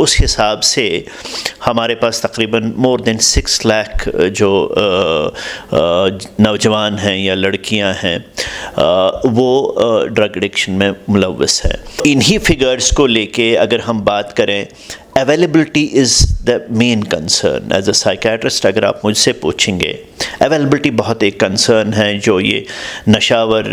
اس حساب سے ہمارے پاس تقریباً مور دین 6 لاکھ جو نوجوان ہیں یا لڑکیاں ہیں وہ ڈرگ ایڈکشن میں ملوث ہیں. انہی فگرز کو لے کے اگر ہم بات کریں, availability is the main concern. As a psychiatrist اگر آپ مجھ سے پوچھیں گے, اویلیبلٹی بہت ایک کنسرن ہے. جو یہ نشاور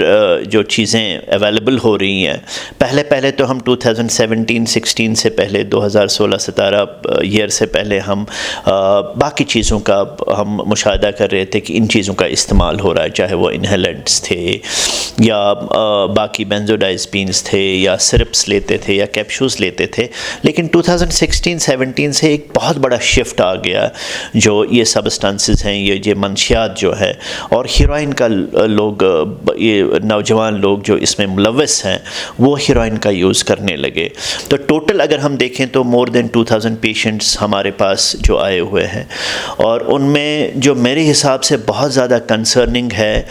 جو چیزیں اویلیبل ہو رہی ہیں, پہلے تو ہم 2017-16 سے پہلے 2016-17 ایئر سے پہلے ہم باقی چیزوں کا ہم مشاہدہ کر رہے تھے کہ ان چیزوں کا استعمال ہو رہا ہے, چاہے وہ انہیلنٹس تھے یا باقی بینزوڈائزپینز تھے یا سرپس لیتے تھے یا کیپشوز لیتے تھے. لیکن 2016-17 سے ایک بہت بڑا شفٹ آ گیا. جو یہ سبسٹانسز ہیں, یہ منشیات جو ہے, اور ہیروئن کا لوگ, یہ نوجوان لوگ جو اس میں ملوث ہیں وہ ہیروئن کا یوز کرنے لگے. تو ٹوٹل اگر ہم دیکھیں تو مور دین 2000 پیشنٹس ہمارے پاس جو آئے ہوئے ہیں, اور ان میں جو میرے حساب سے بہت زیادہ کنسرننگ ہے,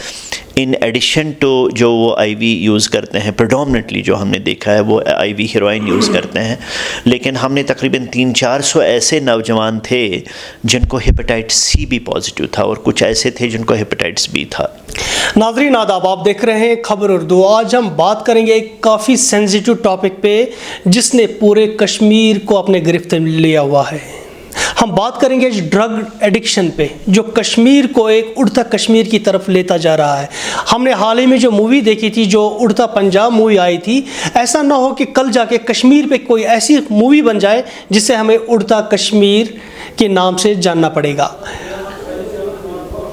ان ایڈیشن ٹو جو وہ آئی وی یوز کرتے ہیں, پریڈومنٹلی جو ہم نے دیکھا ہے وہ آئی وی ہیروئن یوز کرتے ہیں, لیکن ہم نے تقریباً 300-400 ایسے نوجوان تھے جن کو ہیپاٹائٹس سی بھی پازیٹیو تھا, اور کچھ ایسے تھے جن کو ہیپاٹائٹس بی تھا. ناظرین آداب, آپ دیکھ رہے ہیں خبر اردو. آج ہم بات کریں گے ایک کافی سینسیٹیو ٹاپک پہ جس نے پورے کشمیر کو اپنے گرفت میں لیا ہوا ہے. ہم بات کریں گے ڈرگ ایڈکشن پہ, جو کشمیر کو ایک اڑتا کشمیر کی طرف لیتا جا رہا ہے. ہم نے حال ہی میں جو مووی دیکھی تھی, جو اڑتا پنجاب مووی آئی تھی, ایسا نہ ہو کہ کل جا کے کشمیر پہ کوئی ایسی مووی بن جائے جس سے ہمیں اڑتا کشمیر کے نام سے جاننا پڑے گا.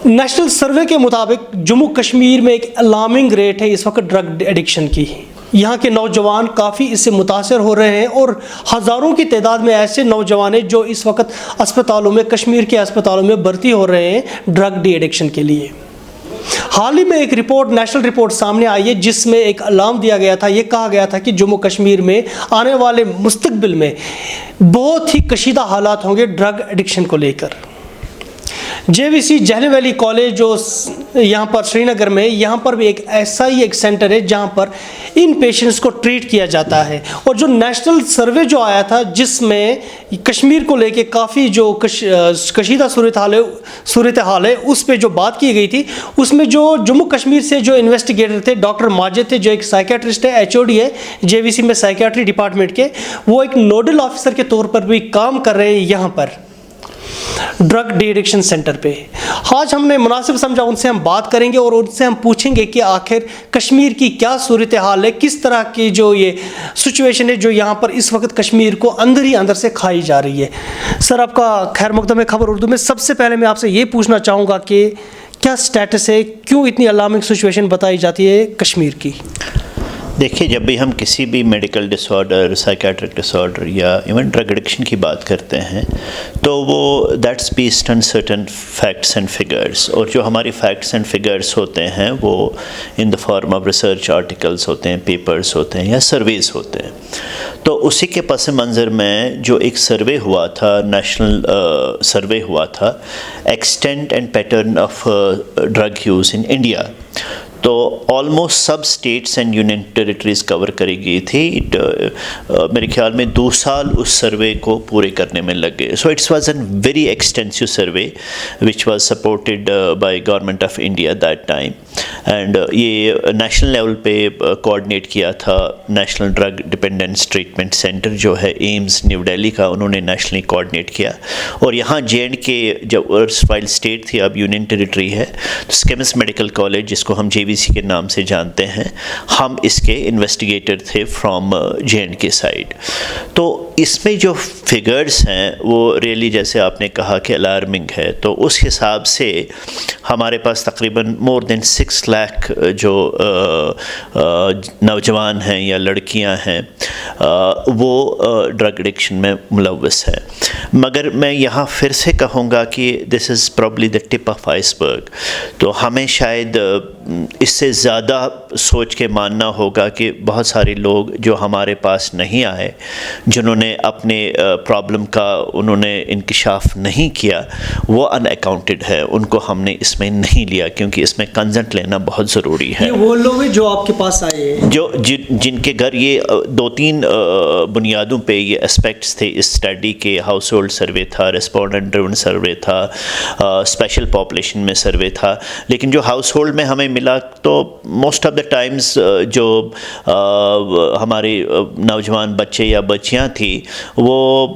نیشنل سروے کے مطابق جموں کشمیر میں ایک الارمنگ ریٹ ہے اس وقت ڈرگ ایڈکشن کی. یہاں کے نوجوان کافی اس سے متاثر ہو رہے ہیں, اور ہزاروں کی تعداد میں ایسے نوجوان ہیں جو اس وقت اسپتالوں میں, کشمیر کے اسپتالوں میں بھرتی ہو رہے ہیں ڈرگ ڈی ایڈکشن کے لیے. حال ہی میں ایک رپورٹ, نیشنل رپورٹ سامنے آئی ہے جس میں ایک الارم دیا گیا تھا. یہ کہا گیا تھا کہ جموں کشمیر میں آنے والے مستقبل میں بہت ہی کشیدہ حالات ہوں گے ڈرگ ایڈکشن کو لے کر. JVC جہلم ویلی کالج جو یہاں پر سری نگر میں, یہاں پر بھی ایک ایسا ہی ایک سینٹر ہے جہاں پر ان پیشنٹس کو ٹریٹ کیا جاتا ہے. اور جو نیشنل سروے جو آیا تھا جس میں کشمیر کو لے کے کافی جو کشیدہ صورتحال ہے اس پہ جو بات کی گئی تھی, اس میں جو جموں کشمیر سے جو انویسٹیگیٹر تھے, ڈاکٹر ماجد تھے, جو ایک سائیکیٹرسٹ ہے, HOD ہے JVC میں سائیکیٹری ڈپارٹمنٹ کے, وہ ایک نوڈل آفیسر کے طور پر بھی کام کر رہے ہیں یہاں پر ڈرگ ڈی ایڈکشن سینٹر پہ. آج ہم نے مناسب سمجھا ان سے ہم بات کریں گے اور ان سے ہم پوچھیں گے کہ آخر کشمیر کی کیا صورتحال ہے, کس طرح کی جو یہ سچویشن ہے جو یہاں پر اس وقت کشمیر کو اندر ہی اندر سے کھائی جا رہی ہے. سر, آپ کا خیر مقدم ہے خبر اردو میں. سب سے پہلے میں آپ سے یہ پوچھنا چاہوں گا کہ کیا سٹیٹس ہے, کیوں اتنی الارمنگ سچویشن بتائی جاتی ہے کشمیر کی؟ دیکھیے, جب بھی ہم کسی بھی medical disorder, psychiatric disorder یا ایون ڈرگ ایڈکشن کی بات کرتے ہیں تو وہ that's based on certain facts and figures. اور جو ہماری فیکٹس اینڈ فگرس ہوتے ہیں وہ in the form of research articles ہوتے ہیں, پیپرس ہوتے ہیں یا سرویز ہوتے ہیں. تو اسی کے پس منظر میں جو ایک سروے ہوا تھا, نیشنل سروے ہوا تھا, extent and pattern of drug use in India, تو آلموسٹ سب states and union territories cover کری گئی تھی. میرے خیال میں 2 سال اس سروے کو پورے کرنے میں لگ گئے. So it's was an very extensive survey which was supported by government of India that time. And یہ نیشنل لیول پہ کوآرڈینیٹ کیا تھا national drug dependence treatment centre جو ہے ایمز نیو دہلی کا, انہوں نے نیشنلی کوآرڈینیٹ کیا. اور یہاں JNK جب ارسٹائل اسٹیٹ تھی, اب یونین ٹیریٹری ہے, اسکیمس میڈیکل کالج جس کو ہم JVC کے نام سے جانتے ہیں, ہم اس کے انویسٹیگیٹر تھے فرام JNK سائڈ. تو اس میں جو فگرز ہیں وہ ریئلی جیسے آپ نے کہا کہ الارمنگ ہے. تو اس حساب سے ہمارے پاس تقریباً مور دین 6 لاکھ جو نوجوان ہیں یا لڑکیاں ہیں وہ ڈرگ ایڈکشن میں ملوث ہیں. مگر میں یہاں پھر سے کہوں گا کہ this is probably the tip of iceberg. تو ہمیں شاید اس سے زیادہ سوچ کے ماننا ہوگا کہ بہت سارے لوگ جو ہمارے پاس نہیں آئے، جنہوں نے اپنے پرابلم کا انہوں نے انکشاف نہیں کیا، وہ ان اکاؤنٹڈ ہے، ان کو ہم نے اس میں نہیں لیا، کیونکہ اس میں کنسنٹ لینا بہت ضروری ہے۔ یہ وہ لوگ ہیں جو آپ کے پاس آئے ہیں، جو جن کے گھر یہ 2-3 بنیادوں پہ یہ اسپیکٹس تھے اس اسٹڈی کے، ہاؤس ہولڈ سروے تھا، ریسپونڈنٹ ڈریون سروے تھا، اسپیشل پاپولیشن میں سروے تھا، لیکن جو ہاؤس ہولڈ میں ہمیں ملا تو موسٹ آف دا ٹائمز جو ہمارے نوجوان بچے یا بچیاں تھیں وہ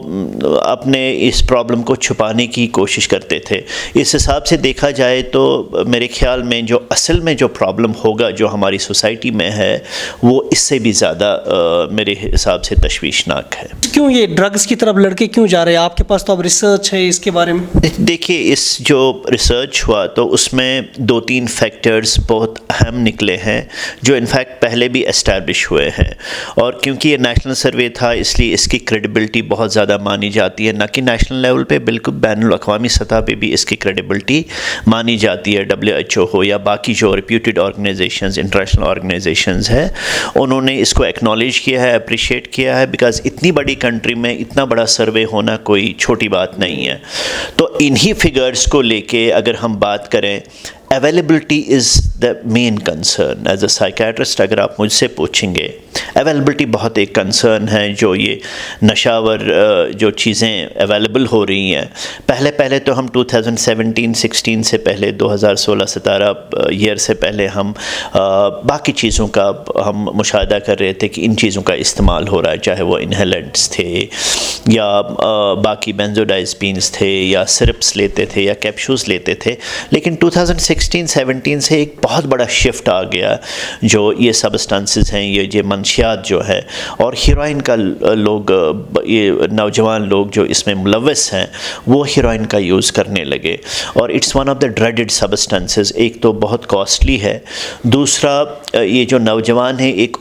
اپنے اس پرابلم کو چھپانے کی کوشش کرتے تھے۔ اس حساب سے دیکھا جائے تو میرے خیال میں جو اصل میں جو پرابلم ہوگا جو ہماری سوسائٹی میں ہے وہ اس سے بھی زیادہ میرے حساب سے تشویشناک ہے۔ کیوں یہ ڈرگز کی طرف لڑکے کیوں جا رہے ہیں؟ آپ کے پاس تو اب ریسرچ ہے اس کے بارے میں۔ دیکھیے، اس جو ریسرچ ہوا تو اس میں 2-3 فیکٹرز بہت اہم نکلے ہیں جو انفیکٹ پہلے بھی اسٹیبلش ہوئے ہیں، اور کیونکہ یہ نیشنل سروے تھا اس لیے اس کی کریڈیبلٹی بہت زیادہ مانی جاتی ہے، نہ کہ نیشنل لیول پہ بلکہ بین الاقوامی سطح پہ بھی اس کی کریڈیبلٹی مانی جاتی ہے۔ WHO ہو یا باقی جو ریپیوٹیڈ آرگنائزیشنز، انٹرنیشنل آرگنائزیشنز ہیں، انہوں نے اس کو ایکنالج کیا ہے، اپریشیٹ کیا ہے، بیکاز اتنی بڑی کنٹری میں اتنا بڑا سروے ہونا کوئی چھوٹی بات نہیں ہے۔ تو انہی فگرز کو لے کے اگر ہم بات کریں، availability is the main concern. As a psychiatrist اگر آپ مجھ سے پوچھیں گے، اویلیبلٹی بہت ایک کنسرن ہے۔ جو یہ نشاور جو چیزیں اویلیبل ہو رہی ہیں، پہلے تو ہم 2017-16 سے پہلے 2016-17 ایئر سے پہلے ہم باقی چیزوں کا ہم مشاہدہ کر رہے تھے کہ ان چیزوں کا استعمال ہو رہا ہے، چاہے وہ انہیلنٹس تھے یا باقی بینزوڈائزپینز تھے یا سرپس لیتے تھے یا کیپشوز لیتے تھے، لیکن 2016-17 سے ایک بہت بڑا شفٹ آ گیا۔ جو یہ سبسٹانسز ہیں، یہ منشیات جو ہے، اور ہیروئن کا لوگ، یہ نوجوان لوگ جو اس میں ملوث ہیں وہ ہیروئن کا یوز کرنے لگے، اور it's one of the dreaded substances. ایک تو بہت کاسٹلی ہے، دوسرا یہ جو نوجوان ہیں، ایک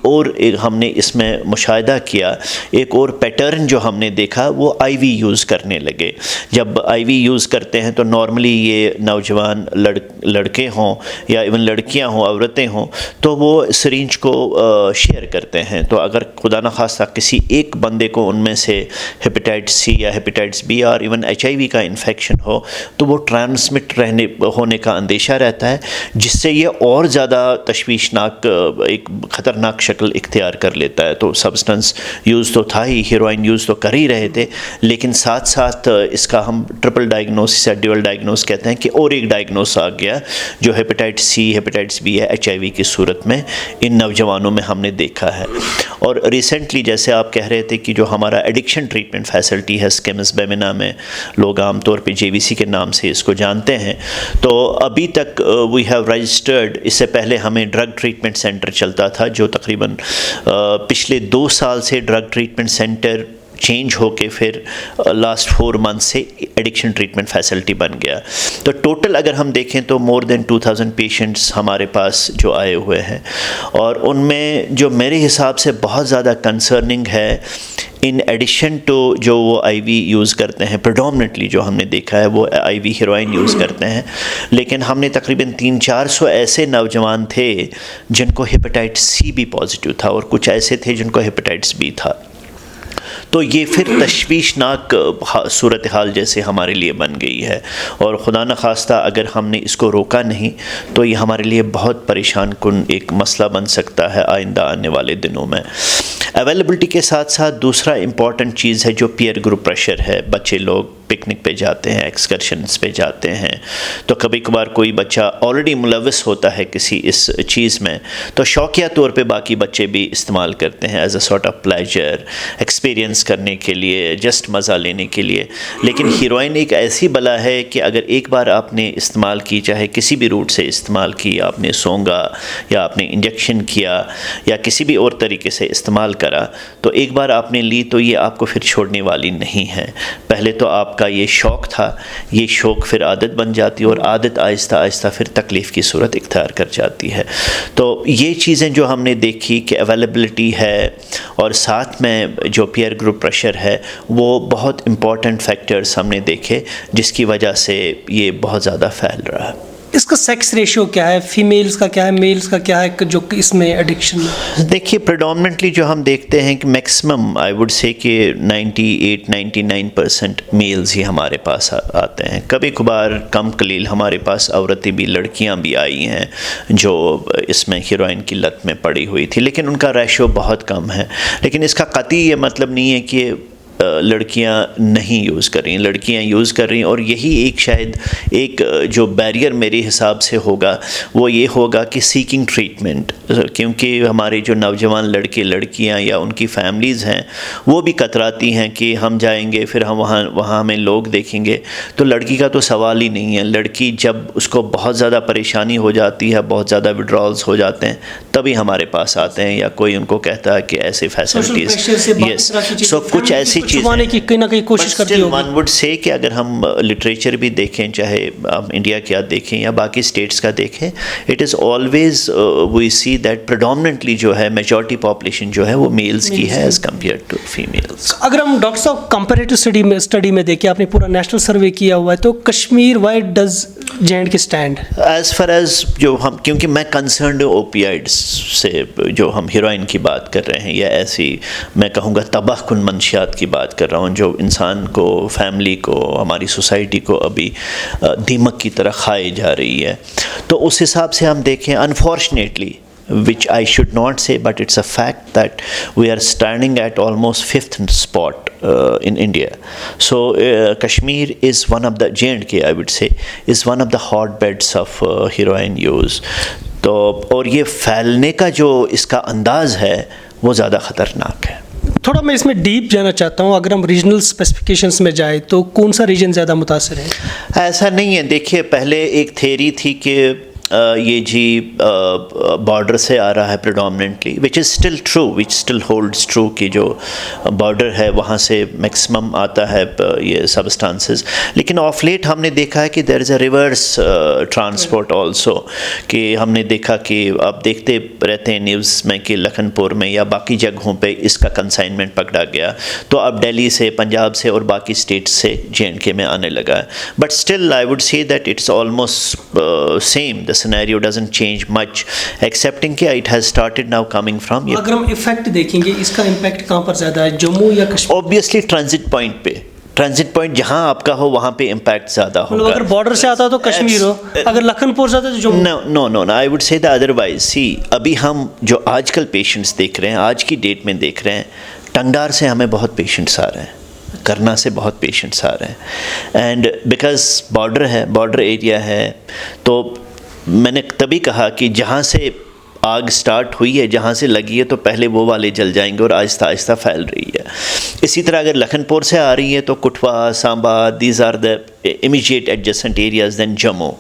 ہم نے اس میں مشاہدہ کیا، ایک اور پیٹرن جو ہم نے دیکھا، وہ آئی وی یوز کرنے لگے۔ جب آئی وی یوز کرتے ہیں تو نارملی یہ نوجوان لڑکے ہوں یا ایون لڑکیاں ہوں، عورتیں ہوں، تو وہ سرینج کو شیئر کرتے ہیں۔ تو اگر خدا نخواستہ کسی ایک بندے کو ان میں سے ہیپیٹائٹس سی یا ہیپیٹائٹس بی اور ایون HIV کا انفیکشن ہو تو وہ ٹرانسمٹ ہونے کا اندیشہ رہتا ہے، جس سے یہ اور زیادہ تشویشناک ایک خطرناک شکل اختیار کر لیتا ہے۔ تو سبسٹنس یوز تو تھا ہی، ہیروئن یوز تو کر ہی رہے تھے، لیکن ساتھ ساتھ اس کا ہم ٹرپل ڈائگنوسس یا ڈیول ڈائگنوس کہتے ہیں کہ اور ایک ڈائگنوس آ گیا جو ہیپیٹائٹس سی، ہیپیٹائٹس بی یا HIV کی صورت میں ان نوجوانوں میں ہم نے دیکھا ہے۔ اور ریسنٹلی جیسے آپ کہہ رہے تھے کہ جو ہمارا ایڈکشن ٹریٹمنٹ فیسلٹی ہے سکیمس بیمینا میں، لوگ عام طور پہ JVC کے نام سے اس کو جانتے ہیں، تو ابھی تک وی ہیو رجسٹرڈ، اس سے پہلے ہمیں ڈرگ ٹریٹمنٹ سینٹر چلتا تھا جو تقریباً پچھلے 2 سال سے ڈرگ ٹریٹمنٹ سینٹر چینج ہو کے پھر لاسٹ 4 منتھ سے ایڈکشن ٹریٹمنٹ فیسلٹی بن گیا۔ تو ٹوٹل اگر ہم دیکھیں تو مور دین 2000 پیشنٹس ہمارے پاس جو آئے ہوئے ہیں، اور ان میں جو میرے حساب سے بہت زیادہ کنسرننگ ہے، ان ایڈیشن ٹو جو وہ آئی وی یوز کرتے ہیں، پریڈومنٹلی جو ہم نے دیکھا ہے وہ آئی وی ہیروئن یوز کرتے ہیں، لیکن ہم نے تقریباً 300-400 ایسے نوجوان تھے جن کو ہیپیٹائٹس سی بھی پازیٹیو تھا، اور کچھ ایسے تھے جن کو ہیپیٹائٹس بی تھا۔ تو یہ پھر تشویشناک صورتحال جیسے ہمارے لیے بن گئی ہے، اور خدا نخواستہ اگر ہم نے اس کو روکا نہیں تو یہ ہمارے لیے بہت پریشان کن ایک مسئلہ بن سکتا ہے آئندہ آنے والے دنوں میں۔ اویلیبلٹی کے ساتھ ساتھ دوسرا امپورٹنٹ چیز ہے جو پیئر گروپ پریشر ہے۔ بچے لوگ پکنک پہ جاتے ہیں، ایکسکرشنز پہ جاتے ہیں، تو کبھی کبھار کوئی بچہ آلریڈی ملوث ہوتا ہے کسی اس چیز میں، تو شوقیہ طور پہ باقی بچے بھی استعمال کرتے ہیں as a sort of pleasure, experience کرنے کے لیے، جسٹ مزہ لینے کے لیے۔ لیکن ہیروئن ایک ایسی بلا ہے کہ اگر ایک بار آپ نے استعمال کی، چاہے کسی بھی روٹ سے استعمال کی، آپ نے سونگا یا آپ نے انجیکشن کیا یا کسی بھی اور طریقے سے استعمال کرا، تو ایک بار آپ نے لی تو یہ آپ کو پھر چھوڑنے والی نہیں ہے۔ پہلے تو آپ کا یہ شوق تھا، یہ شوق پھر عادت بن جاتی ہے، اور عادت آہستہ آہستہ پھر تکلیف کی صورت اختیار کر جاتی ہے۔ تو یہ چیزیں جو ہم نے دیکھی کہ اویلیبلٹی ہے اور ساتھ میں جو پیئر گروپ پریشر ہے، وہ بہت امپورٹنٹ فیکٹرز ہم نے دیکھے جس کی وجہ سے یہ بہت زیادہ پھیل رہا ہے۔ اس کا سیکس ریشیو کیا ہے, فیمیلز کا کیا ہے, میلز کا کیا ہے جو کہ اس میں ایڈکشن ہے؟ دیکھیے پریڈومنٹلی جو ہم دیکھتے ہیں کہ میکسیمم آئی وڈ سے کہ 98-99% میلز ہی ہمارے پاس آتے ہیں. کبھی کبھار کم قلیل ہمارے پاس عورتیں بھی, لڑکیاں بھی آئی ہیں جو اس میں ہیروئن کی لت میں پڑی ہوئی تھی, لیکن ان کا ریشو بہت کم ہے. لیکن اس کا قطعی یہ مطلب نہیں ہے کہ لڑکیاں نہیں یوز کر رہی ہیں, لڑکیاں یوز کر رہی ہیں. اور یہی ایک شاید ایک جو بیریئر میرے حساب سے ہوگا وہ یہ ہوگا کہ سیکنگ ٹریٹمنٹ, کیونکہ ہمارے جو نوجوان لڑکے لڑکیاں یا ان کی فیملیز ہیں وہ بھی کتراتی ہیں کہ ہم جائیں گے پھر ہم وہاں ہمیں لوگ دیکھیں گے. تو لڑکی کا تو سوال ہی نہیں ہے. لڑکی جب اس کو بہت زیادہ پریشانی ہو جاتی ہے, بہت زیادہ وڈرالز ہو جاتے ہیں, تبھی ہمارے پاس آتے ہیں, یا کوئی ان کو کہتا ہے کہ ایسے فیسلٹیز. یس, سو کچھ ایسی چھپانے کی کہیں نہ کہیں کوشش کرتی ہوگی. ون وڈ سے کہ اگر ہم لٹریچر بھی دیکھیں, چاہے ہم انڈیا کیا دیکھیں یا باقی اسٹیٹس کا دیکھیں, it is always we see that predominantly جو ہے میجورٹی پاپولیشن جو ہے وہ میلز کی ہے ایز کمپیئر ٹو فیمیلز. اگر ہم ڈاکٹر صاحب کمپیریٹو اسٹڈی میں دیکھیں, آپ نے پورا نیشنل سروے کیا ہوا ہے, تو Kashmir wise J and K stand as far as جو ہم, کیونکہ میں کنسرنڈ اوپیائڈس سے جو ہم ہیروئن کی بات کر رہے ہیں یا ایسی میں کہوں گا تباہ کن منشیات کی بات کر رہا ہوں جو انسان کو, فیملی کو, ہماری سوسائٹی کو ابھی دیمک کی طرح کھائی جا رہی ہے, تو اس حساب سے ہم دیکھیں unfortunately, which I should not say but it's a fact that we are standing at almost 5th spot in India. So Kashmir is one of the, J&K I would say, is one of the hotbeds of heroin use. تو اور یہ پھیلنے کا جو اس کا انداز ہے وہ زیادہ خطرناک ہے. تھوڑا میں اس میں ڈیپ جانا چاہتا ہوں. اگر ہم ریجنل اسپیسیفکیشنس میں جائیں تو کون سا ریجن زیادہ متاثر ہے؟ ایسا نہیں ہے. دیکھیے پہلے ایک تھیری تھی کہ یہ جی بارڈر سے آ رہا ہے predominantly, which is still true, which still holds true کہ جو بارڈر ہے وہاں سے میکسیمم آتا ہے یہ سبسٹانسز. لیکن آف لیٹ ہم نے دیکھا ہے کہ دیر از اے ریورس ٹرانسپورٹ آلسو, کہ ہم نے دیکھا کہ آپ دیکھتے رہتے ہیں نیوز میں کہ لکھن پور میں یا باقی جگہوں پہ اس کا کنسائنمنٹ پکڑا گیا, تو اب دہلی سے, پنجاب سے اور باقی اسٹیٹس سے J&K میں آنے لگا ہے. But still I would say that it's almost same, the scenario doesn't change much excepting کہ it has started now coming from. اگر ہم ایفیکٹ دیکھیں گے اس کا امپیکٹ کہاں پر زیادہ ہے, جموں یا کشمیر؟ Obviously ٹرانزٹ پوائنٹ پہ, ٹرانزٹ پوائنٹ جہاں آپ کا ہو وہاں پہ امپیکٹ زیادہ ہوگا. اگر بارڈر سے آتا تو کشمیر ہو, اگر لکھن پور سے آتا تو جموں. نو آئی وڈ سے دا ادروائز. سی ابھی ہم جو آج کل پیشنٹس دیکھ رہے ہیں, آج کی ڈیٹ میں دیکھ رہے ہیں, ٹنگڈار سے ہمیں بہت پیشنٹس آ رہے ہیں, کرنا سے بہت پیشنٹس آ رہے ہیں, اینڈ بیکاز بارڈر ہے, بارڈر ایریا ہے, تو میں نے تبھی کہا کہ جہاں سے آگ سٹارٹ ہوئی ہے, جہاں سے لگی ہے, تو پہلے وہ والے جل جائیں گے اور آہستہ آہستہ پھیل رہی ہے. اسی طرح اگر لکھن پور سے آ رہی ہے تو Kathua, Samba, these are the immediate adjacent areas, then Jammu,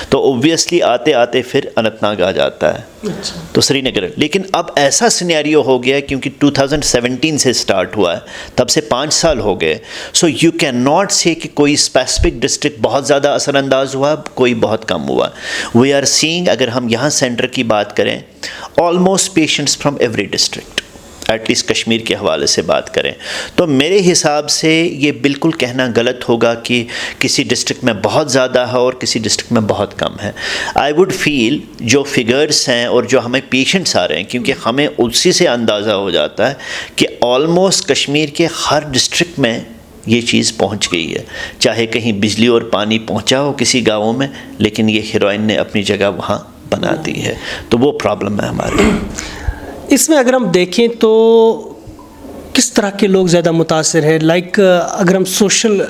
تو اوبویسلی آتے آتے پھر اننت ناگ آ جاتا ہے, تو سری نگر. لیکن اب ایسا سینیریو ہو گیا کیونکہ 2017 سے سٹارٹ ہوا ہے, تب سے 5 سال ہو گئے. سو یو کین ناٹ سے کہ کوئی اسپیسیفک ڈسٹرکٹ بہت زیادہ اثر انداز ہوا, کوئی بہت کم ہوا. وی آر سینگ, اگر ہم یہاں سینٹر کی بات کریں, almost patients from every district, at least Kashmir کے حوالے سے بات کریں, تو میرے حساب سے یہ بالکل کہنا غلط ہوگا کہ کسی ڈسٹرکٹ میں بہت زیادہ ہے اور کسی ڈسٹرکٹ میں بہت کم ہے. آئی وڈ فیل جو فگرس ہیں اور جو ہمیں پیشنٹس آ رہے ہیں, کیونکہ ہمیں اسی سے اندازہ ہو جاتا ہے کہ آلموسٹ کشمیر کے ہر ڈسٹرکٹ میں یہ چیز پہنچ گئی ہے, چاہے کہیں بجلی اور پانی پہنچا ہو کسی گاؤں میں, لیکن یہ ہیروئن نے اپنی جگہ وہاں بنا دی ہے, تو وہ پرابلم ہے ہماری. اس میں اگر ہم دیکھیں تو کس طرح کے لوگ زیادہ متاثر ہیں؟ لائک اگر ہم سوشل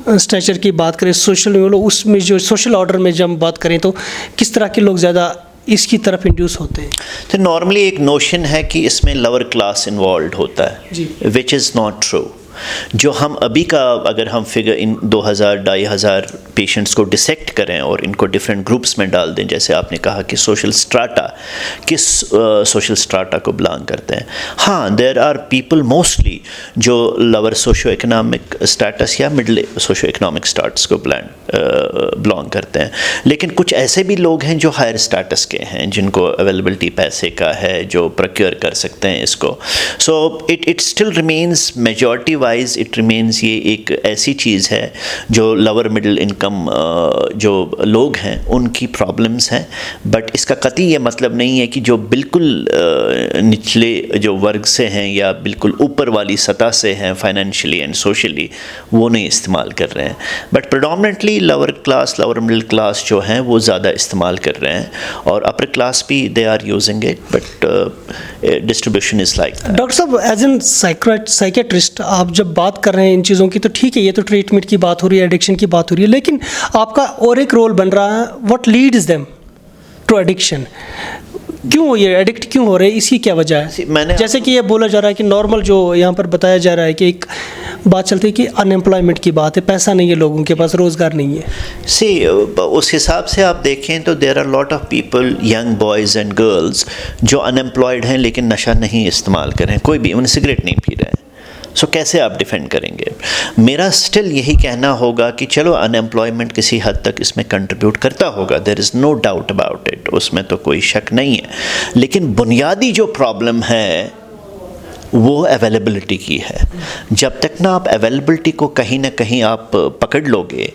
اسٹیچر کی بات کریں, سوشل اس میں جو سوشل آرڈر میں جب ہم بات کریں تو کس طرح کے لوگ زیادہ اس کی طرف انڈیوس ہوتے ہیں؟ تو نارملی ایک نوشن ہے کہ اس میں لور کلاس انوالوڈ ہوتا ہے, وچ از ناٹ ٹرو. جو ہم ابھی کا اگر ہم فگر ان 2000-2500 پیشنٹس کو ڈسیکٹ کریں اور ان کو ڈفرینٹ گروپس میں ڈال دیں, جیسے آپ نے کہا کہ سوشل اسٹراٹا, کس سوشل اسٹراٹا کو بلانگ کرتے ہیں. ہاں دیر آر پیپل موسٹلی جو لور سوشو اکنامک اسٹیٹس یا مڈل سوشو اکنامک اسٹیٹس کو بلانگ کرتے ہیں, لیکن کچھ ایسے بھی لوگ ہیں جو ہائر اسٹیٹس کے ہیں, جن کو اویلیبلٹی پیسے کا ہے, جو پروکیور کر سکتے ہیں اس کو. So it still remains majority wise it remains یہ ایک ایسی چیز ہے جو لور مڈل انکم جو لوگ ہیں ان کی پرابلمز ہیں، بٹ اس کا قطعی یہ مطلب نہیں ہے کہ جو بالکل نچلے جو ورگ سے ہیں یا بالکل اوپر والی سطح سے ہیں فائنینشلی اینڈ سوشلی وہ نہیں استعمال کر رہے ہیں، but predominantly lower class lower middle class جو ہیں وہ زیادہ استعمال کر رہے ہیں، اور اپر کلاس بھی they are using it, but distribution is like that. Doctor صاحب ایز این سائیکیٹرسٹ آپ جب بات کر رہے ہیں ان چیزوں کی تو ٹھیک ہے، یہ تو ٹریٹمنٹ کی بات ہو رہی ہے، ایڈکشن کی بات ہو رہی ہے، لیکن آپ کا اور ایک رول بن رہا ہے what leads them to addiction, کیوں یہ ایڈکٹ کیوں ہو رہے ہیں، اس کی کیا وجہ ہے؟ جیسے کہ یہ بولا جا رہا ہے کہ نارمل جو یہاں پر بتایا جا رہا ہے کہ ایک بات چلتی ہے کہ ان ایمپلائمنٹ کی بات ہے، پیسہ نہیں ہے لوگوں کے پاس، روزگار نہیں ہے۔ اس حساب سے آپ دیکھیں تو there are lot of people young boys and girls جو ان ایمپلائڈ ہیں لیکن نشہ نہیں استعمال کر رہے ہیں، کوئی بھی انہیں سگریٹ نہیں پی رہے ہیں، سو کیسے آپ ڈیفینڈ کریں گے؟ میرا اسٹل یہی کہنا ہوگا کہ چلو ان ایمپلائمنٹ کسی حد تک اس میں کنٹریبیوٹ کرتا ہوگا، دیر از نو ڈاؤٹ اباؤٹ اٹ، اس میں تو کوئی شک نہیں ہے، لیکن بنیادی جو پرابلم ہے وہ اویلیبلٹی کی ہے۔ جب تک نا آپ اویلیبلٹی کو کہیں نہ کہیں آپ پکڑ لو گے،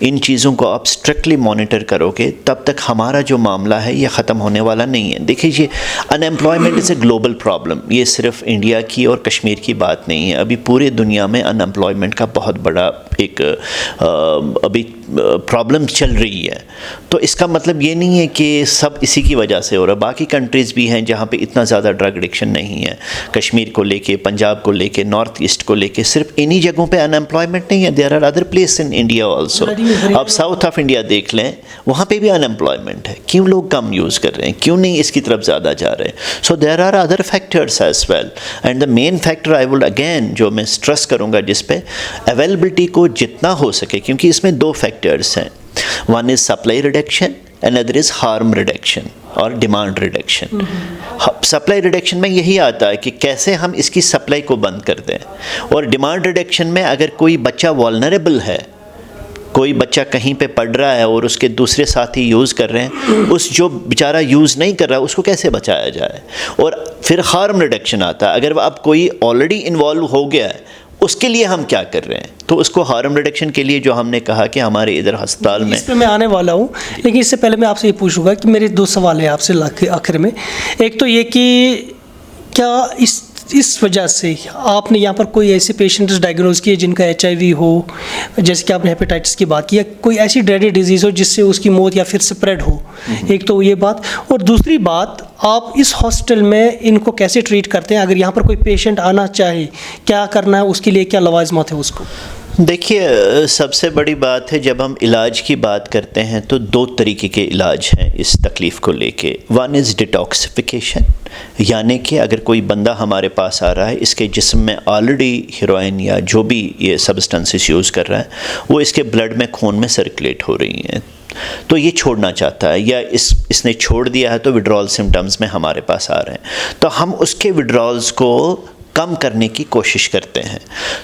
ان چیزوں کو آپ اسٹرکٹلی مانیٹر کرو گے، تب تک ہمارا جو معاملہ ہے یہ ختم ہونے والا نہیں ہے۔ دیکھیے یہ unemployment is a global problem, یہ صرف انڈیا کی اور کشمیر کی بات نہیں ہے، ابھی پورے دنیا میں ان ایمپلائمنٹ کا بہت بڑا ایک ابھی پرابلم چل رہی ہے، تو اس کا مطلب یہ نہیں ہے کہ سب اسی کی وجہ سے ہو رہا ہے۔ باقی کنٹریز بھی ہیں جہاں پہ اتنا زیادہ ڈرگ ایڈکشن نہیں ہے، کشمیر کو لے کے، پنجاب کو لے کے، نارتھ ایسٹ کو لے کے، صرف انہی جگہوں پہ ان ایمپلائمنٹ نہیں ہے، there are other place in India also. آپ ساؤتھ آف انڈیا دیکھ لیں، وہاں پہ بھی ان ایمپلائمنٹ ہے، کیوں لوگ کم یوز کر رہے ہیں، کیوں نہیں اس کی طرف زیادہ جا رہے ہیں؟ So there are other factors as well, and the main factor I would again جو میں اسٹریس کروں گا جس پہ اویلیبلٹی کو جتنا ہو سکے، کیونکہ اس میں دو فیکٹرس ہیں، one is supply reduction another is harm reduction اور ڈیمانڈ ریڈکشن۔ سپلائی ریڈکشن میں یہی آتا ہے کہ کیسے ہم اس کی سپلائی کو بند کر دیں، اور ڈیمانڈ ریڈکشن میں اگر کوئی بچہ والنریبل ہے، کوئی بچہ کہیں پہ پڑھ رہا ہے اور اس کے دوسرے ساتھی یوز کر رہے ہیں، اس جو بیچارہ یوز نہیں کر رہا اس کو کیسے بچایا جائے؟ اور پھر ہارم ریڈکشن آتا ہے، اگر اب کوئی آلریڈی انوالو ہو گیا ہے اس کے لیے ہم کیا کر رہے ہیں؟ تو اس کو ہارم ریڈکشن کے لیے جو ہم نے کہا کہ ہمارے ادھر ہسپتال میں، اس پہ میں آنے والا ہوں، لیکن اس سے پہلے میں آپ سے یہ پوچھوں گا کہ میرے دو سوال ہیں آپ سے آخر میں۔ ایک تو یہ کہ کیا اس وجہ سے آپ نے یہاں پر کوئی ایسے پیشنٹس ڈائگنوز کیے جن کا HIV ہو، جیسے کہ آپ نے ہیپیٹائٹس کی بات کی، یا کوئی ایسی ڈریڈی ڈیزیز ہو جس سے اس کی موت یا پھر اسپریڈ ہو؟ ایک تو یہ بات، اور دوسری بات آپ اس ہاسپٹل میں ان کو کیسے ٹریٹ کرتے ہیں؟ اگر یہاں پر کوئی پیشنٹ آنا چاہے کیا کرنا ہے، اس کے لیے کیا لوازمات ہیں اس کو؟ دیکھیے سب سے بڑی بات ہے جب ہم علاج کی بات کرتے ہیں تو دو طریقے کے علاج ہیں اس تکلیف کو لے کے۔ ون از ڈیٹاکسیفیکیشن، یعنی کہ اگر کوئی بندہ ہمارے پاس آ رہا ہے، اس کے جسم میں آلریڈی ہیروئن یا جو بھی یہ سبسٹنسز یوز کر رہا ہے وہ اس کے بلڈ میں، خون میں سرکولیٹ ہو رہی ہیں، تو یہ چھوڑنا چاہتا ہے، یا اس نے چھوڑ دیا ہے تو وڈرال سمٹمز میں ہمارے پاس آ رہے ہیں، تو ہم اس کے وڈرالز کو کم کرنے کی کوشش کرتے ہیں۔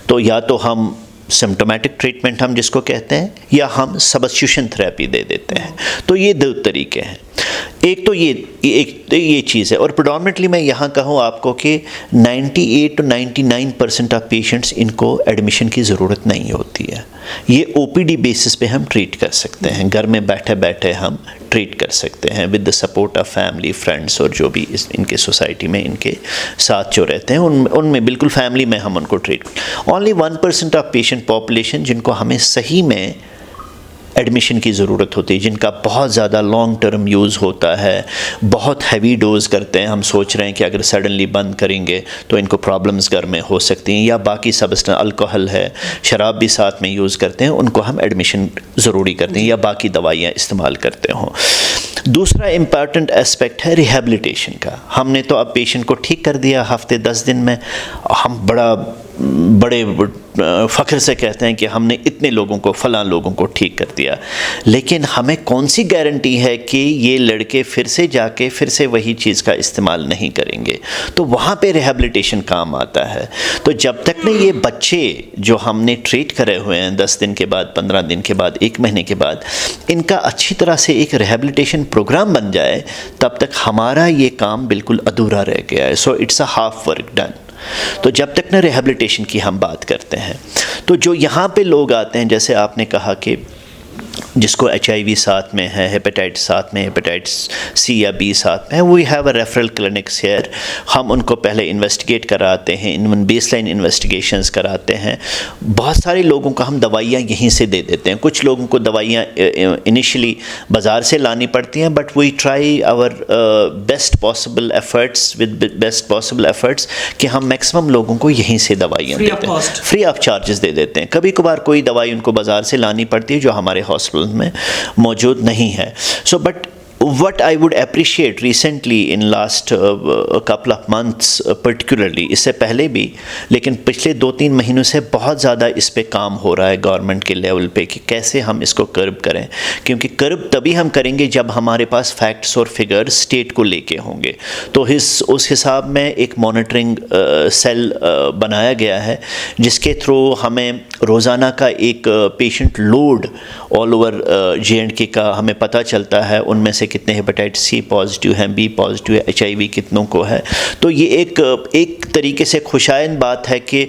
تو یا تو ہم سمٹومیٹک ٹریٹمنٹ ہم جس کو کہتے ہیں، یا ہم سبسٹیوشن تھراپی دے دیتے ہیں، تو یہ دو طریقے ہیں۔ ایک تو یہ چیز ہے، اور پریڈومنٹلی میں یہاں کہوں آپ کو کہ 98 to 99% آف پیشنٹس ان کو ایڈمیشن کی ضرورت نہیں ہوتی ہے، یہ OPD بیسس پہ ہم ٹریٹ کر سکتے ہیں، گھر میں بیٹھے بیٹھے ہم ٹریٹ کر سکتے ہیں with the support of family, friends, اور جو بھی ان کے سوسائٹی میں ان کے ساتھ جو رہتے ہیں ان میں بالکل فیملی میں ہم ان کو treat. Only 1% of patient population جن کو ہمیں صحیح میں ایڈمیشن کی ضرورت ہوتی ہے، جن کا بہت زیادہ لانگ ٹرم یوز ہوتا ہے، بہت ہیوی ڈوز کرتے ہیں، ہم سوچ رہے ہیں کہ اگر سڈنلی بند کریں گے تو ان کو پرابلمز گھر میں ہو سکتی ہیں، یا باقی سبسٹنس الکوہل ہے، شراب بھی ساتھ میں یوز کرتے ہیں، ان کو ہم ایڈمیشن ضروری کرتے ہیں، یا باقی دوائیاں استعمال کرتے ہوں۔ دوسرا امپارٹنٹ اسپیکٹ ہے ریہیبلیٹیشن کا۔ ہم نے تو اب پیشنٹ کو ٹھیک کر دیا ہفتے 10 دن میں، ہم بڑے فخر سے کہتے ہیں کہ ہم نے اتنے لوگوں کو، فلاں لوگوں کو ٹھیک کر دیا، لیکن ہمیں کون سی گارنٹی ہے کہ یہ لڑکے پھر سے جا کے پھر سے وہی چیز کا استعمال نہیں کریں گے؟ تو وہاں پہ ریہیبلیٹیشن کام آتا ہے۔ تو جب تک نہ یہ بچے جو ہم نے ٹریٹ کرے ہوئے ہیں 10 دن کے بعد، 15 دن کے بعد، 1 مہینے کے بعد، ان کا اچھی طرح سے ایک ریہیبلیٹیشن پروگرام بن جائے، تب تک ہمارا یہ کام بالکل ادھورا رہ گیا ہے۔ So it's a half work done. تو جب تک نہ ریہیبلیٹیشن کی ہم بات کرتے ہیں، تو جو یہاں پہ لوگ آتے ہیں، جیسے آپ نے کہا کہ جس کو HIV ساتھ میں ہے، ہیپیٹائٹس ساتھ میں، ہیپیٹائٹس C یا B ساتھ میں ہے، we have a referral clinics here. ہم ان کو پہلے انویسٹیگیٹ کراتے ہیں، بیس لائن انویسٹیگیشنز کراتے ہیں. بہت سارے لوگوں کو ہم دوائیاں یہیں سے دے دیتے ہیں. کچھ لوگوں کو دوائیاں انیشلی بازار سے لانی پڑتی ہیں، but we try our best possible efforts with best possible efforts کہ ہم میکسیمم لوگوں کو یہیں سے دوائیاں دیتے ہیں، فری آف چارجز دے دیتے ہیں. کبھی کبھار کوئی دوائی ان کو بازار سے لانی پڑتی ہے جو ہمارے ہاسپٹل میں موجود نہیں ہے. So but what I would appreciate recently in last couple of months particularly، اس سے پہلے بھی، لیکن پچھلے 2-3 مہینوں سے بہت زیادہ اس پہ کام ہو رہا ہے گورنمنٹ کے لیول پہ کہ کیسے ہم اس کو کرب کریں، کیونکہ کرب تبھی ہم کریں گے جب ہمارے پاس فیکٹس اور فگرز اسٹیٹ کو لے کے ہوں گے. تو اس حساب میں ایک مانیٹرنگ سیل بنایا گیا ہے جس کے تھرو ہمیں روزانہ کا ایک patient load all over JNK کا ہمیں پتہ چلتا ہے، ان میں سے کتنے ہیپیٹائٹس C پازیٹیو ہیں، B پازیٹیو ہے، HIV کتنوں کو ہے. تو یہ ایک طریقے سے خوشائند بات ہے کہ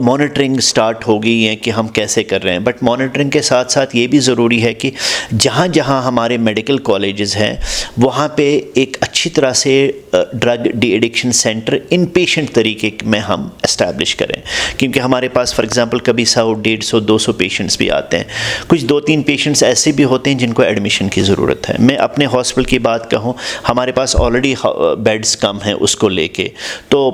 مانیٹرنگ سٹارٹ ہو گئی ہے کہ ہم کیسے کر رہے ہیں. بٹ مانیٹرنگ کے ساتھ ساتھ یہ بھی ضروری ہے کہ جہاں جہاں ہمارے میڈیکل کالجز ہیں وہاں پہ ایک اچھی طرح سے drug D addiction centre in patient طریقے میں ہم اسٹیبلش کریں، کیونکہ ہمارے پاس فار ایگزامپل کبھی 100-150-200 پیشنٹس بھی آتے ہیں. کچھ 2-3 پیشنٹس ایسے بھی ہوتے ہیں جن کو ایڈمیشن کی ضرورت ہے. میں اپنے ہاسپٹل کی بات کہوں، ہمارے پاس آلریڈی بیڈز کم ہیں اس کو لے کے، تو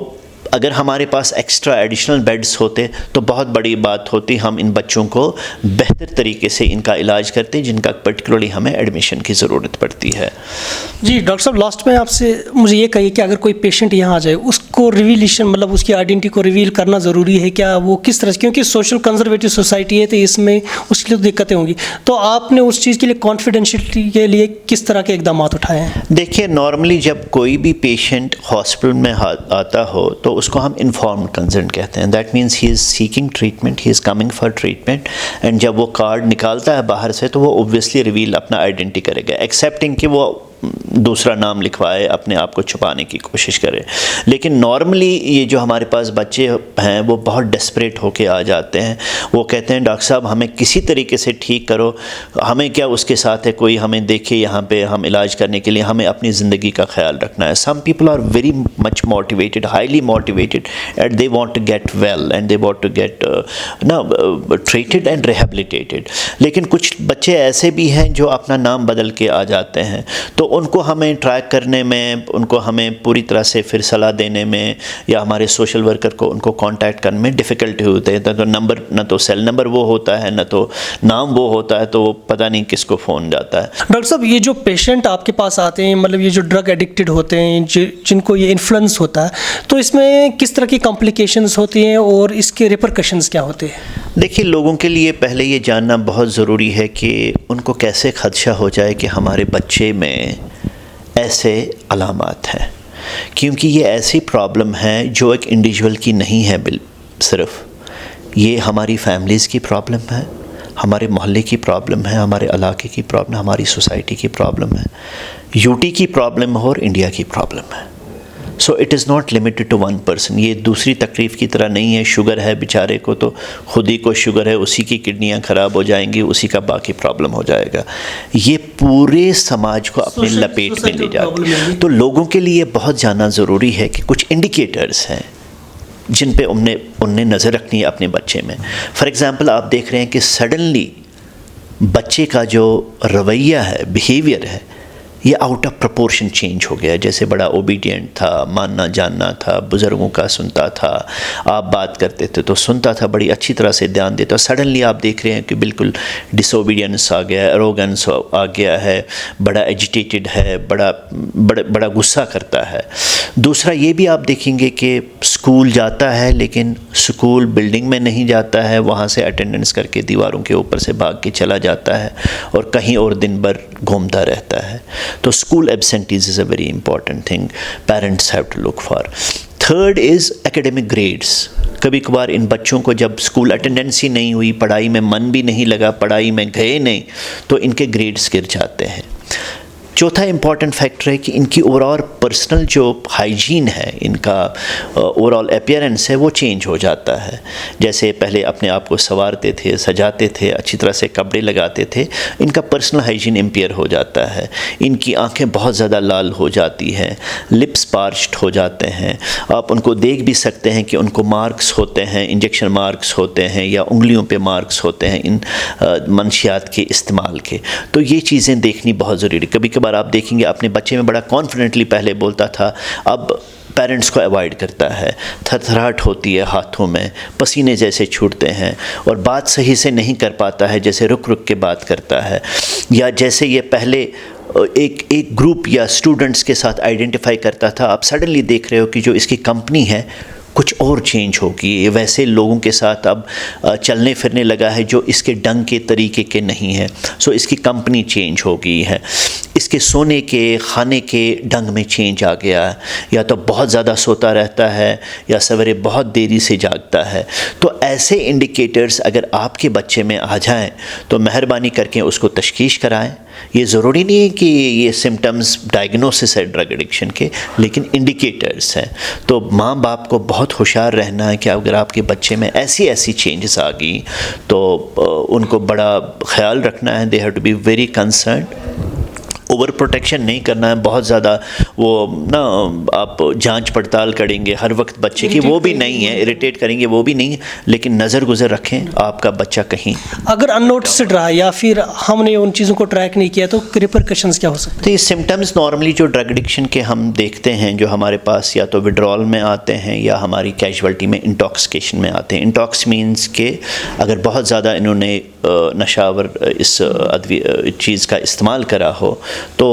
اگر ہمارے پاس ایکسٹرا ایڈیشنل بیڈز ہوتے تو بہت بڑی بات ہوتی. ہم ان بچوں کو بہتر طریقے سے ان کا علاج کرتے جن کا پرٹیکولرلی ہمیں ایڈمیشن کی ضرورت پڑتی ہے. جی ڈاکٹر صاحب، لاسٹ میں آپ سے مجھے یہ کہیے کہ اگر کوئی پیشنٹ یہاں آ جائے، اس کو ریویلیشن مطلب اس کی آئیڈینٹی کو ریویل کرنا ضروری ہے کیا؟ وہ کس طرح سے، کیونکہ سوشل کنزرویٹو سوسائٹی ہے تو اس میں اس کے لیے دقتیں ہوں گی، تو آپ نے اس چیز کے لیے کانفیڈینشیلٹی کے لیے کس طرح کے اقدامات اٹھائے ہیں؟ دیکھیے، نارملی جب کوئی بھی پیشنٹ ہاسپٹل میں آتا ہو تو اس کو ہم انفارمڈ کنسنٹ کہتے ہیں. That means he is seeking treatment, he is coming for treatment, and جب وہ کارڈ نکالتا ہے باہر سے تو وہ اوبویسلی ریویل اپنا آئیڈینٹی کرے گا، ایکسیپٹنگ کہ وہ دوسرا نام لکھوائے، اپنے آپ کو چھپانے کی کوشش کرے. لیکن نارملی یہ جو ہمارے پاس بچے ہیں وہ بہت ڈیسپریٹ ہو کے آ جاتے ہیں. وہ کہتے ہیں ڈاکٹر صاحب ہمیں کسی طریقے سے ٹھیک کرو، ہمیں کیا اس کے ساتھ ہے، کوئی ہمیں دیکھے یہاں پہ ہم علاج کرنے کے لیے، ہمیں اپنی زندگی کا خیال رکھنا ہے. Some people are very much motivated, highly motivated, and they want to get well and they want to get treated and rehabilitated. لیکن کچھ بچے ایسے بھی ہیں جو اپنا نام بدل کے آ جاتے ہیں، تو ان کو ہمیں ٹریک کرنے میں، ان کو ہمیں پوری طرح سے پھر صلاح دینے میں، یا ہمارے سوشل ورکر کو ان کو کانٹیکٹ کرنے میں ڈیفیکلٹی ہوتے ہیں. تو نمبر، نہ تو سیل نمبر وہ ہوتا ہے، نہ تو نام وہ ہوتا ہے، تو وہ پتہ نہیں کس کو فون جاتا ہے. ڈاکٹر صاحب، یہ جو پیشنٹ آپ کے پاس آتے ہیں، مطلب یہ جو ڈرگ ایڈکٹڈ ہوتے ہیں، جن کو یہ انفلوئنس ہوتا ہے، تو اس میں کس طرح کی کمپلیکیشنز ہوتی ہیں اور اس کے ریپرکشنز کیا ہوتے ہیں؟ دیکھیے، لوگوں کے لیے پہلے یہ جاننا بہت ضروری ہے کہ ان کو کیسے خدشہ ہو جائے کہ ہمارے بچے میں ایسے علامات ہیں، کیونکہ یہ ایسی پرابلم ہے جو ایک انڈیویجول کی نہیں ہے، صرف یہ ہماری فیملیز کی پرابلم ہے، ہمارے محلے کی پرابلم ہے، ہمارے علاقے کی پرابلم، ہماری سوسائٹی کی پرابلم ہے، UT کی پرابلم اور انڈیا کی پرابلم ہے. So it is not limited to one person. یہ دوسری تکلیف کی طرح نہیں ہے. شوگر ہے بیچارے کو تو خود ہی کو شوگر ہے، اسی کی کڈنیاں خراب ہو جائیں گی، اسی کا باقی پرابلم ہو جائے گا. یہ پورے سماج کو اپنے لپیٹ میں لے جاتی ہے. تو لوگوں کے لیے بہت جاننا ضروری ہے کہ کچھ انڈیکیٹرز ہیں جن پہ ان نے نظر رکھنی ہے اپنے بچے میں. فار ایگزامپل آپ دیکھ رہے ہیں کہ سڈنلی بچے کا جو رویہ ہے، بیہیویئر ہے، یہ آؤٹ آف پرپورشن چینج ہو گیا. جیسے بڑا اوبیڈینٹ تھا، ماننا جاننا تھا، بزرگوں کا سنتا تھا، آپ بات کرتے تھے تو سنتا تھا، بڑی اچھی طرح سے دھیان دیتا. سڈنلی آپ دیکھ رہے ہیں کہ بالکل ڈس اوبیڈینس آ گیا ہے، ایروگنس آ گیا ہے، بڑا ایجیٹیٹڈ ہے، بڑا غصہ کرتا ہے. دوسرا یہ بھی آپ دیکھیں گے کہ اسکول جاتا ہے لیکن اسکول بلڈنگ میں نہیں جاتا ہے، وہاں سے اٹینڈنس کر کے دیواروں کے اوپر سے بھاگ کے چلا جاتا ہے اور کہیں اور دن بھر گھومتا رہتا ہے. تو school absentees is a very important thing parents have to look for. Third is academic grades. کبھی کبھار ان بچوں کو جب اسکول اٹینڈنس ہی نہیں ہوئی، پڑھائی میں من بھی نہیں لگا، پڑھائی میں گئے نہیں، تو ان کے گریڈس گر جاتے ہیں. چوتھا امپورٹنٹ فیکٹر ہے کہ ان کی اوور آل پرسنل جو ہائیجین ہے، ان کا اوور آل اپیئرنس ہے، وہ چینج ہو جاتا ہے. جیسے پہلے اپنے آپ کو سنوارتے تھے، سجاتے تھے، اچھی طرح سے کپڑے لگاتے تھے، ان کا پرسنل ہائیجین امپیئر ہو جاتا ہے. ان کی آنکھیں بہت زیادہ لال ہو جاتی ہیں، لپس پارچڈ ہو جاتے ہیں. آپ ان کو دیکھ بھی سکتے ہیں کہ ان کو مارکس ہوتے ہیں، انجیکشن مارکس ہوتے ہیں یا انگلیوں پہ مارکس ہوتے ہیں ان منشیات کے استعمال کے. تو یہ چیزیں دیکھنی بہت ضروری. کبھی کبھار آپ دیکھیں گے اپنے بچے میں بڑا کانفیڈنٹلی پہلے بولتا تھا، اب پیرنٹس کو اوائڈ کرتا ہے، تھرتھراہٹ ہوتی ہے ہاتھوں میں، پسینے جیسے چھوٹتے ہیں، اور بات صحیح سے نہیں کر پاتا ہے، جیسے رک رک کے بات کرتا ہے، یا جیسے یہ پہلے ایک گروپ یا اسٹوڈنٹس کے ساتھ آئیڈینٹیفائی کرتا تھا، آپ سڈنلی دیکھ رہے ہو کہ جو اس کی کمپنی ہے کچھ اور چینج ہوگی. ویسے لوگوں کے ساتھ اب چلنے پھرنے لگا ہے جو اس کے ڈنگ کے طریقے کے نہیں ہیں. سو اس کی کمپنی چینج ہو گئی ہے. اس کے سونے کے کھانے کے ڈنگ میں چینج آ گیا ہے، یا تو بہت زیادہ سوتا رہتا ہے یا سویرے بہت دیری سے جاگتا ہے. تو ایسے انڈیکیٹرز اگر آپ کے بچے میں آ جائیں تو مہربانی کر کے اس کو تشخیص کرائیں. یہ ضروری نہیں ہے کہ یہ سمٹمز ڈائگنوسس ہے ڈرگ ایڈکشن کے، لیکن انڈیکیٹرز ہیں. تو ماں باپ کو بہت ہوشیار رہنا ہے کہ اگر آپ کے بچے میں ایسی چینجز آ گئی تو ان کو بڑا خیال رکھنا ہے. They have to be very concerned. Over protection نہیں کرنا ہے بہت زیادہ. وہ نا آپ جانچ پڑتال کریں گے ہر وقت بچے کی، وہ بھی نہیں ہے. اریٹیٹ کریں گے، وہ بھی نہیں ہے. لیکن نظر گزر رکھیں آپ کا بچہ کہیں اگر ان نوٹسڈ رہا یا پھر ہم نے ان چیزوں کو ٹریک نہیں کیا تو ریپرکشنز کیا ہو سکتے ہیں؟ تو یہ سمٹمز نارملی جو ڈرگ ایڈکشن کے ہم دیکھتے ہیں، جو ہمارے پاس یا تو وڈرال میں آتے ہیں یا ہماری کیجولٹی میں انٹاکسیکیشن میں آتے ہیں. انٹاکس مینس کہ اگر بہت زیادہ انہوں نے نشاور اس چیز کا استعمال کرا ہو تو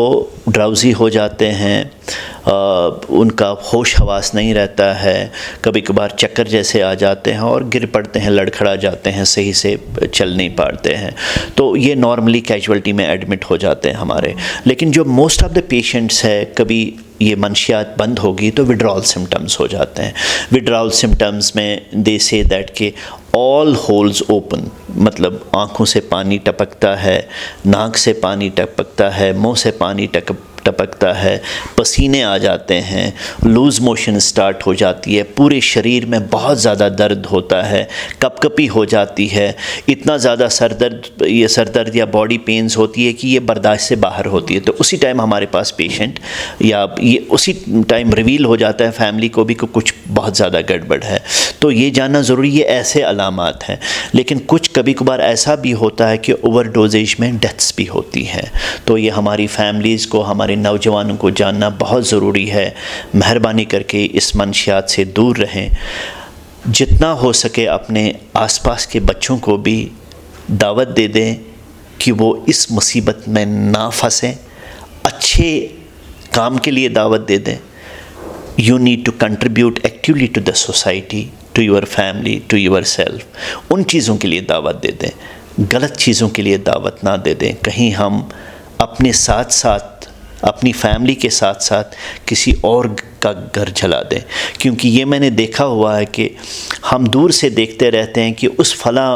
ڈراؤزی ہو جاتے ہیں، ان کا ہوش حواس نہیں رہتا ہے، کبھی کبھار چکر جیسے آ جاتے ہیں اور گر پڑتے ہیں، لڑکھڑا جاتے ہیں، صحیح سے چل نہیں پاتے ہیں. تو یہ نارملی کیجولٹی میں ایڈمٹ ہو جاتے ہیں ہمارے. لیکن جو موسٹ آف دا پیشنٹس ہے، کبھی یہ منشیات بند ہوگی تو وڈرال سمٹمز ہو جاتے ہیں. وڈرال سمٹمز میں دے سے دیٹ کہ آل ہولز اوپن، مطلب آنکھوں سے پانی ٹپکتا ہے، ناک سے پانی ٹپکتا ہے، منہ سے پانی ٹپکتا ہے، پسینے آ جاتے ہیں، لوز موشن سٹارٹ ہو جاتی ہے، پورے شریر میں بہت زیادہ درد ہوتا ہے، کپ کپی ہو جاتی ہے، اتنا زیادہ سر درد یا باڈی پینز ہوتی ہے کہ یہ برداشت سے باہر ہوتی ہے. تو اسی ٹائم ہمارے پاس پیشنٹ یا یہ اسی ٹائم ریویل ہو جاتا ہے فیملی کو بھی کہ کچھ بہت زیادہ گڑبڑ ہے. تو یہ جاننا ضروری ہے، ایسے علامات ہیں. لیکن کچھ کبھی کبھار ایسا بھی ہوتا ہے کہ اوور ڈوزیج میں ڈیتھس بھی ہوتی ہیں. تو یہ ہماری فیملیز کو، ہمارے نوجوانوں کو جاننا بہت ضروری ہے. مہربانی کر کے اس منشیات سے دور رہیں. جتنا ہو سکے اپنے آس پاس کے بچوں کو بھی دعوت دے دیں کہ وہ اس مصیبت میں نہ پھنسیں. اچھے کام کے لیے دعوت دے دیں. You need to contribute actually to the society, to your family, to yourself. ان چیزوں کے لیے دعوت دے دیں، غلط چیزوں کے لیے دعوت نہ دے دیں. کہیں ہم اپنے ساتھ ساتھ، اپنی فیملی کے ساتھ ساتھ کسی اور کا گھر جلا دیں. کیونکہ یہ میں نے دیکھا ہوا ہے کہ ہم دور سے دیکھتے رہتے ہیں کہ اس فلاں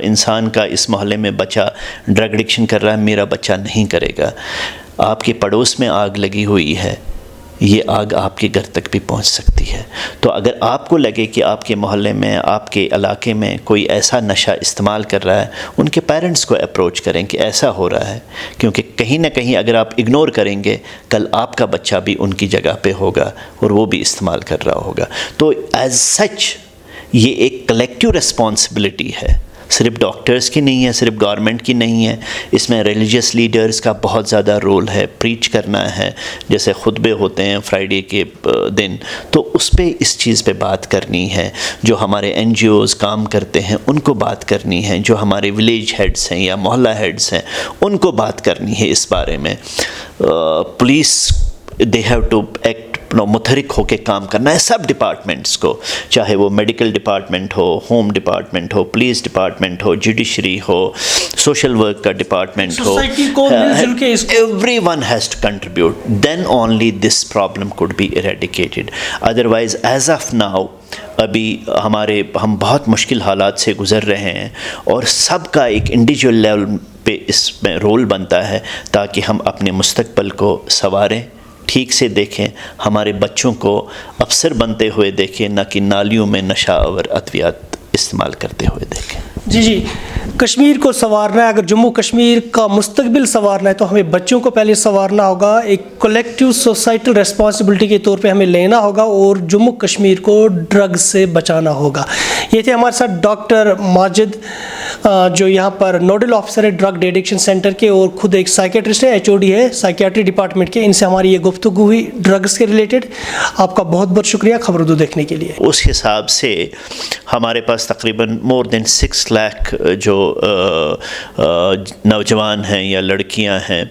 انسان کا اس محلے میں بچہ ڈرگ ایڈکشن کر رہا ہے، میرا بچہ نہیں کرے گا. آپ کے پڑوس میں آگ لگی ہوئی ہے، یہ آگ آپ کے گھر تک بھی پہنچ سکتی ہے. تو اگر آپ کو لگے کہ آپ کے محلے میں، آپ کے علاقے میں کوئی ایسا نشہ استعمال کر رہا ہے، ان کے پیرنٹس کو اپروچ کریں کہ ایسا ہو رہا ہے. کیونکہ کہیں نہ کہیں اگر آپ اگنور کریں گے، کل آپ کا بچہ بھی ان کی جگہ پہ ہوگا اور وہ بھی استعمال کر رہا ہوگا. تو ایز سچ یہ ایک کلیکٹیو ریسپانسبلٹی ہے، صرف ڈاکٹرز کی نہیں ہے، صرف گورنمنٹ کی نہیں ہے. اس میں ریلیجیس لیڈرز کا بہت زیادہ رول ہے. پریچ کرنا ہے، جیسے خطبے ہوتے ہیں فرائیڈے کے دن، تو اس پہ اس چیز پہ بات کرنی ہے. جو ہمارے این جی اوز کام کرتے ہیں ان کو بات کرنی ہے. جو ہمارے ولیج ہیڈز ہیں یا محلہ ہیڈز ہیں ان کو بات کرنی ہے اس بارے میں. Police they have to act, متحرک ہو کے کام کرنا ہے سب ڈپارٹمنٹس کو، چاہے وہ میڈیکل ڈپارٹمنٹ ہو، ہوم ڈپارٹمنٹ ہو، پولیس ڈپارٹمنٹ ہو، جوڈیشری ہو، سوشل ورک کا ڈپارٹمنٹ ہو. Everyone has to contribute. Then only this problem could be eradicated. Otherwise as of now ابھی ہم بہت مشکل حالات سے گزر رہے ہیں اور سب کا ایک انڈیویجول لیول پہ اس میں رول بنتا ہے تاکہ ہم اپنے مستقبل کو سنواریں، ٹھیک سے دیکھیں، ہمارے بچوں کو افسر بنتے ہوئے دیکھیں، نہ کہ نالیوں میں نشہ آور ادویات استعمال کرتے ہوئے دیکھیں۔ جی کشمیر کو سنوارنا ہے، اگر جموں کشمیر کا مستقبل سنوارنا ہے تو ہمیں بچوں کو پہلے سنوارنا ہوگا، ایک کولیکٹیو سوسائٹل ریسپانسبلٹی کے طور پہ ہمیں لینا ہوگا اور جموں کشمیر کو ڈرگ سے بچانا ہوگا۔ یہ تھے ہمارے ساتھ ڈاکٹر ماجد جو یہاں پر نوڈل آفیسر ہے ڈرگ ایڈکشن سینٹر کے، اور خود ایک سائیکیٹرسٹ ہے، HOD ہے سائیکیٹری ڈپارٹمنٹ کے۔ ان سے ہماری یہ گفتگو ہوئی ڈرگس کے ریلیٹڈ۔ آپ کا بہت بہت شکریہ خبر اردو دیکھنے کے لیے۔ اس حساب سے ہمارے پاس تقریباً مور دین 6 لاکھ جو نوجوان ہیں یا لڑکیاں ہیں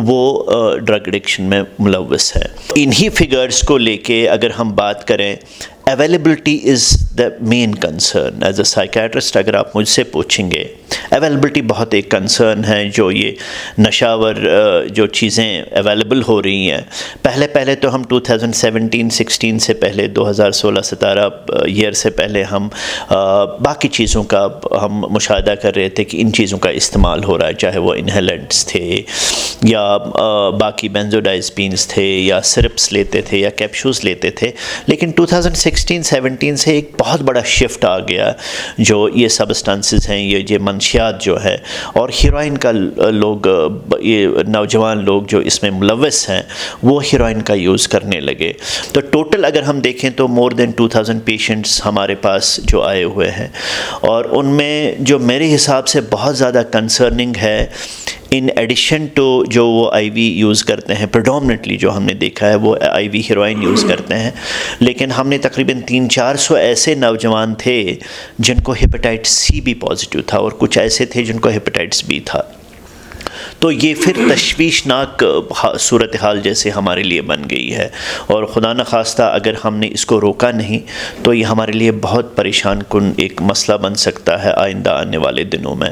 وہ ڈرگ ایڈکشن میں ملوث ہیں۔ انہی فگرز کو لے کے اگر ہم بات کریں، availability is the main concern. As a psychiatrist اگر آپ مجھ سے پوچھیں گے، اویلیبلٹی بہت ایک کنسرن ہے۔ جو یہ نشاور جو چیزیں اویلیبل ہو رہی ہیں، پہلے تو ہم 2017-16 سے پہلے 2016-17 ایئر سے پہلے ہم باقی چیزوں کا ہم مشاہدہ کر رہے تھے کہ ان چیزوں کا استعمال ہو رہا ہے، چاہے وہ انہیلنٹس تھے یا باقی بینزوڈائزپینز تھے یا سرپس لیتے تھے یا کیپشوز لیتے تھے۔ لیکن 2016-17 سے ایک بہت بڑا شفٹ آ گیا، جو یہ سبسٹانسز ہیں، یہ منشیات جو ہے، اور ہیروئن کا لوگ، یہ نوجوان لوگ جو اس میں ملوث ہیں وہ ہیروئن کا یوز کرنے لگے۔ تو ٹوٹل اگر ہم دیکھیں تو مور دین 2000 پیشنٹس ہمارے پاس جو آئے ہوئے ہیں، اور ان میں جو میرے حساب سے بہت زیادہ کنسرننگ ہے، ان ایڈیشن ٹو جو وہ آئی وی یوز کرتے ہیں، پریڈومنٹلی جو ہم نے دیکھا ہے وہ آئی وی ہیروئن یوز کرتے ہیں، لیکن ہم نے تقریباً 300-400 ایسے نوجوان تھے جن کو ہیپاٹائٹس C بھی پازیٹیو تھا، اور کچھ ایسے تھے جن کو ہیپاٹائٹس B تھا۔ تو یہ پھر تشویشناک صورتحال جیسے ہمارے لیے بن گئی ہے، اور خدا نخواستہ اگر ہم نے اس کو روکا نہیں تو یہ ہمارے لیے بہت پریشان کن ایک مسئلہ بن سکتا ہے آئندہ آنے والے دنوں میں۔